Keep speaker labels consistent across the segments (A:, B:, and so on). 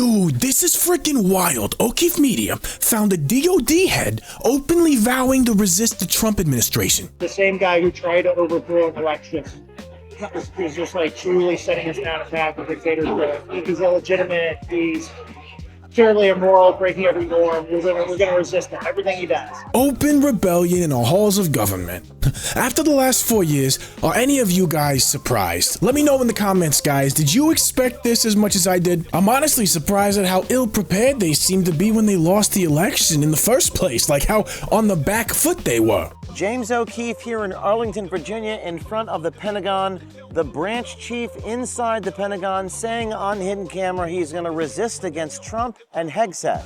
A: Dude, this is freaking wild. O'Keefe Media found a DOD head openly vowing to resist the Trump administration.
B: The same guy who tried to overthrow an election is just like truly setting us down a path of dictatorship. He's illegitimate. He's purely immoral, breaking every norm. We're gonna resist him. Everything he does.
A: Open rebellion in the halls of government. After the last 4 years, are any of you guys surprised? Let me know in the comments, guys. Did you expect this as much as I did? I'm honestly surprised at how ill-prepared they seemed to be when they lost the election in the first place. Like how on the back foot they were.
C: James O'Keefe here in Arlington, Virginia, in front of the Pentagon. The branch chief inside the Pentagon saying on hidden camera he's going to resist against Trump and Hegseth.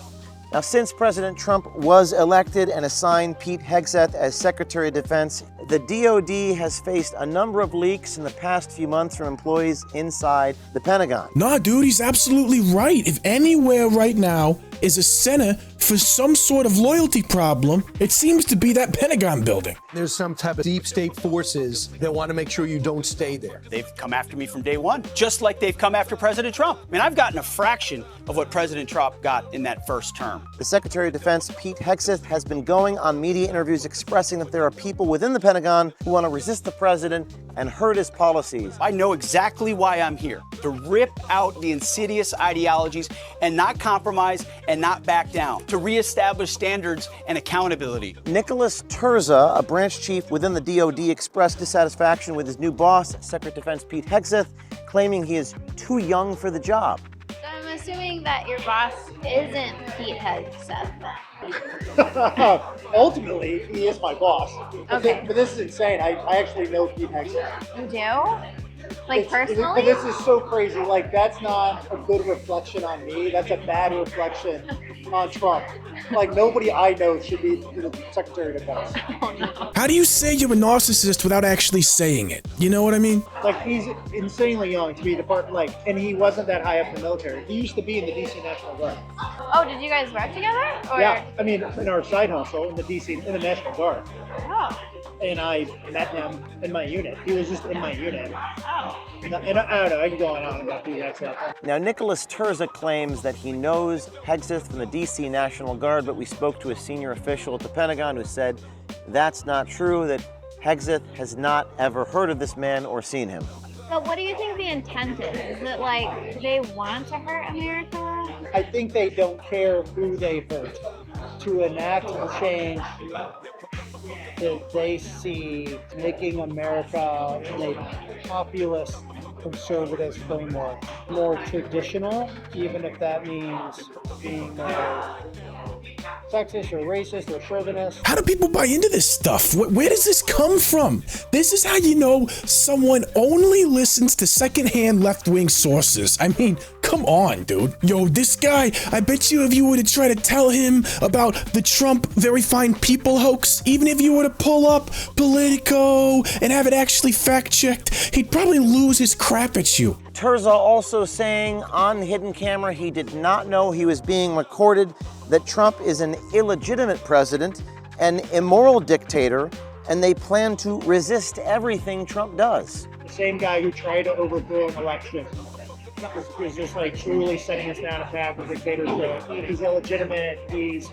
C: Now, since President Trump was elected and assigned Pete Hegseth as Secretary of Defense, the DOD has faced a number of leaks in the past few months from employees inside the Pentagon.
A: Nah, dude, he's absolutely right. If anywhere right now is a center for some sort of loyalty problem, it seems to be that Pentagon building.
D: There's some type of deep state forces that want to make sure you don't stay there.
E: They've come after me from day one, just like they've come after President Trump. I mean, I've gotten a fraction of what President Trump got in that first term.
C: The Secretary of Defense, Pete Hegseth, has been going on media interviews expressing that there are people within the Pentagon who want to resist the president and hurt his policies.
E: I know exactly why I'm here, to rip out the insidious ideologies and not compromise and not back down, to reestablish standards and accountability.
C: Nicholas Turza, a branch chief within the DOD, expressed dissatisfaction with his new boss, Secretary of Defense Pete Hegseth, claiming he is too young for the job.
F: So I'm assuming that your boss isn't Pete Hegseth then.
B: Ultimately, he is my boss.
F: Okay.
B: But this is insane. I actually know Pete Hegseth.
F: You do? Like personally?
B: But this is so crazy. Like, that's not a good reflection on me. That's a bad reflection on Trump. Like, nobody I know should be the Secretary of Defense.
F: Oh, no.
A: How do you say you're a narcissist without actually saying it? You know what I mean?
B: Like, he's insanely young to be and he wasn't that high up in the military. He used to be in the DC National Guard.
F: Oh, did you guys work together? Or?
B: Yeah, I mean, in our side hustle in the National Guard.
F: Oh.
B: And I met him in my unit. He was just in my unit.
F: Oh.
B: And I don't know, I can go on about Pete Hegseth.
C: Now, Nicholas Turza claims that he knows Hegseth from the DC National Guard, but we spoke to a senior official at the Pentagon who said that's not true, that Hegseth has not ever heard of this man or seen him.
F: So what do you think the intent is? Is it like they want to hurt America?
B: I think they don't care who they hurt. To enact a change that they see making America in a populist conservative framework more traditional, even if that means being more sexist or racist or chauvinist.
A: How do people buy into this stuff? Where does this come from? This is how you know someone only listens to secondhand left-wing sources. I mean, come on, dude. Yo, this guy, I bet you if you were to try to tell him about the Trump very fine people hoax, even if you were to pull up Politico and have it actually fact-checked, he'd probably lose his crap at you.
C: Turza also saying on hidden camera he did not know he was being recorded, that Trump is an illegitimate president, an immoral dictator, and they plan to resist everything Trump does.
B: The same guy who tried to overthrow an election is just like truly setting us down a path of dictatorship. He's illegitimate. He's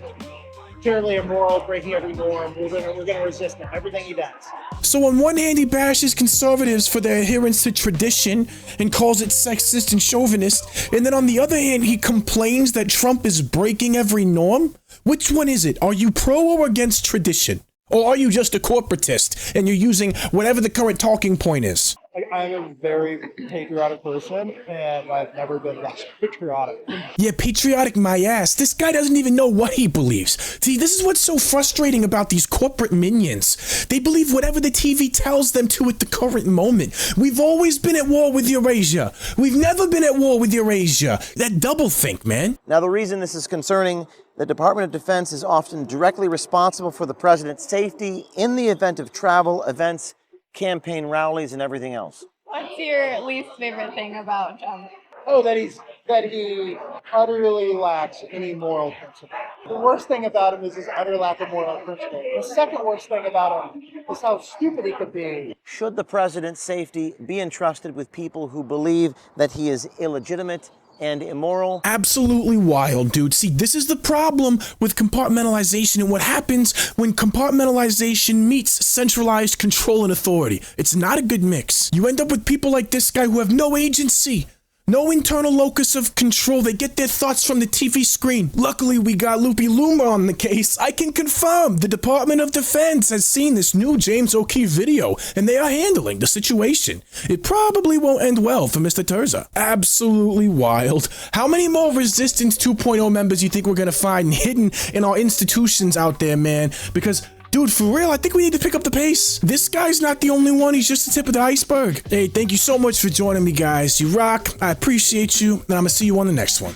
B: purely immoral, breaking every norm. We're gonna resist him. Everything he does.
A: So on one hand, he bashes conservatives for their adherence to tradition and calls it sexist and chauvinist. And then on the other hand, he complains that Trump is breaking every norm. Which one is it? Are you pro or against tradition? Or are you just a corporatist and you're using whatever the current talking point is?
B: I'm a very patriotic person, and I've never been less patriotic.
A: Yeah, patriotic my ass. This guy doesn't even know what he believes. See, this is what's so frustrating about these corporate minions. They believe whatever the TV tells them to at the current moment. We've always been at war with Eurasia. We've never been at war with Eurasia. That doublethink, man.
C: Now, the reason this is concerning, the Department of Defense is often directly responsible for the president's safety in the event of travel, events, campaign rallies, and everything else.
F: What's your least favorite thing about Trump?
B: Oh, that he utterly lacks any moral principle. The worst thing about him is his utter lack of moral principle. The second worst thing about him is how stupid he could be.
C: Should the president's safety be entrusted with people who believe that he is illegitimate and immoral.
A: Absolutely wild, dude. See, this is the problem with compartmentalization and what happens when compartmentalization meets centralized control and authority. It's not a good mix. You end up with people like this guy who have no agency. No internal locus of control. They get their thoughts from the TV screen. Luckily, we got Loopy Luma on the case. I can confirm the Department of Defense has seen this new James O'Keefe video, and they are handling the situation. It probably won't end well for Mr. Turza. Absolutely wild. How many more Resistance 2.0 members you think we're gonna find hidden in our institutions out there, man? Because dude, for real, I think we need to pick up the pace. This guy's not the only one. He's just the tip of the iceberg. Hey, thank you so much for joining me, guys. You rock. I appreciate you, and I'm gonna see you on the next one.